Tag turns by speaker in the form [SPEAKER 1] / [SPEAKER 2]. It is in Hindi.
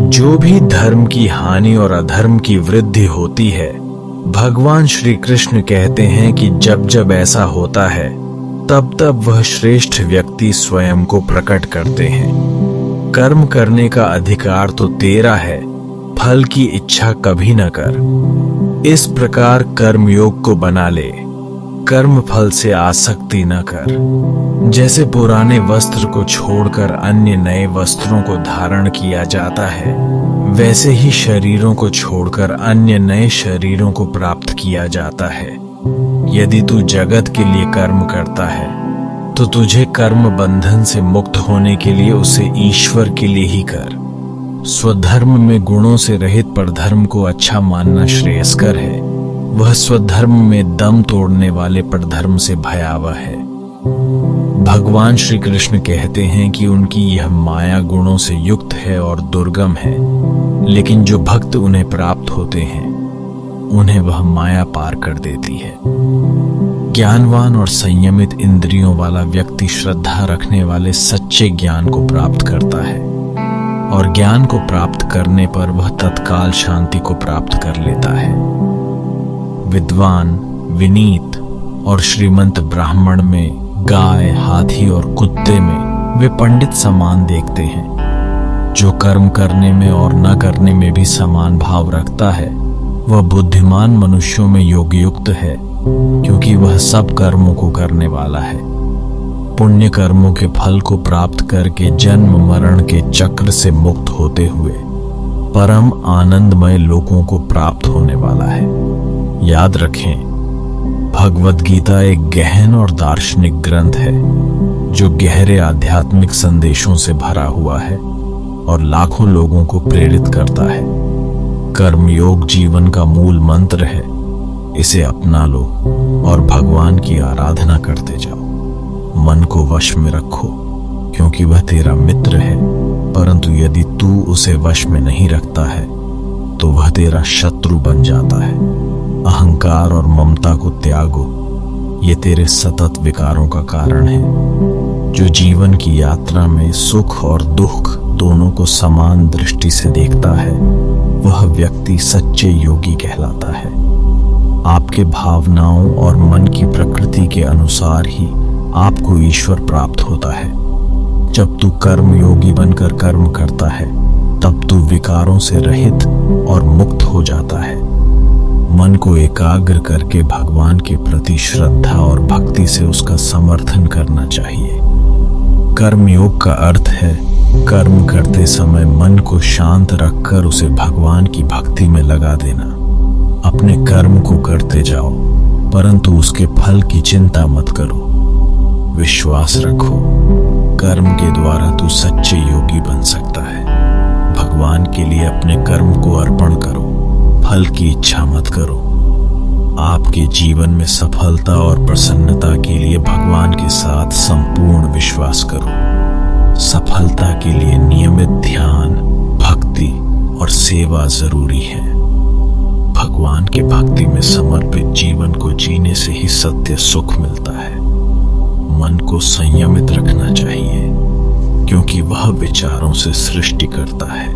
[SPEAKER 1] जो भी धर्म की हानि और अधर्म की वृद्धि होती है, भगवान श्री कृष्ण कहते हैं कि जब जब ऐसा होता है तब तब वह श्रेष्ठ व्यक्ति स्वयं को प्रकट करते हैं। कर्म करने का अधिकार तो तेरा है, फल की इच्छा कभी न कर। इस प्रकार कर्मयोग को बना ले, कर्म फल से आसक्ति न कर। जैसे पुराने वस्त्र को छोड़कर अन्य नए वस्त्रों को धारण किया जाता है, वैसे ही शरीरों को छोड़कर अन्य नए शरीरों को प्राप्त किया जाता है। यदि तू जगत के लिए कर्म करता है तो तुझे कर्म बंधन से मुक्त होने के लिए उसे ईश्वर के लिए ही कर। स्वधर्म में गुणों से रहित परधर्म को अच्छा मानना श्रेयस्कर है। वह स्वधर्म में दम तोड़ने वाले परधर्म से भयावह है। भगवान श्री कृष्ण कहते हैं कि उनकी यह माया गुणों से युक्त है और दुर्गम है, लेकिन जो भक्त उन्हें प्राप्त होते हैं उन्हें वह माया पार कर देती है। ज्ञानवान और संयमित इंद्रियों वाला व्यक्ति श्रद्धा रखने वाले सच्चे ज्ञान को प्राप्त करता है, और ज्ञान को प्राप्त करने पर वह तत्काल शांति को प्राप्त कर लेता है। विद्वान, विनीत और श्रीमंत ब्राह्मण में गाय, हाथी और कुत्ते में वे पंडित समान देखते हैं। जो कर्म करने में और न करने में भी समान भाव रखता है वह बुद्धिमान मनुष्यों में योगयुक्त है, क्योंकि वह सब कर्मों को करने वाला है। पुण्य कर्मों के फल को प्राप्त करके जन्म मरण के चक्र से मुक्त होते हुए परम आनंदमय लोकों को प्राप्त होने वाला है। याद रखें, भगवद गीता एक गहन और दार्शनिक ग्रंथ है जो गहरे आध्यात्मिक संदेशों से भरा हुआ है और लाखों लोगों को प्रेरित करता है। कर्मयोग जीवन का मूल मंत्र है। इसे अपना लो और भगवान की आराधना करते जाओ। मन को वश में रखो, क्योंकि वह तेरा मित्र है, परंतु यदि तू उसे वश में नहीं रखता है तो वह तेरा शत्रु बन जाता है। अहंकार और ममता को त्यागो, ये तेरे सतत विकारों का कारण है। जो जीवन की यात्रा में सुख और दुख दोनों को समान दृष्टि से देखता है वह व्यक्ति सच्चे योगी कहलाता है। आपके भावनाओं और मन की प्रकृति के अनुसार ही आपको ईश्वर प्राप्त होता है। जब तू कर्म योगी बनकर कर्म करता है तब तू विकारों से रहित और मुक्त हो जाता है। मन को एकाग्र करके भगवान के प्रति श्रद्धा और भक्ति से उसका समर्थन करना चाहिए। कर्मयोग का अर्थ है कर्म करते समय मन को शांत रखकर उसे भगवान की भक्ति में लगा देना। अपने कर्म को करते जाओ, परंतु उसके फल की चिंता मत करो। विश्वास रखो, कर्म के द्वारा तू सच्चे योगी बन सकता है। भगवान के लिए अपने कर्म को अर्पण करो, फल की इच्छा मत करो। आपके जीवन में सफलता और प्रसन्नता के लिए भगवान के साथ संपूर्ण विश्वास करो। सफलता के लिए नियमित ध्यान, भक्ति और सेवा जरूरी है। भगवान के भक्ति में समर्पित जीवन को जीने से ही सत्य सुख मिलता है। मन को संयमित रखना चाहिए, क्योंकि वह विचारों से सृष्टि करता है।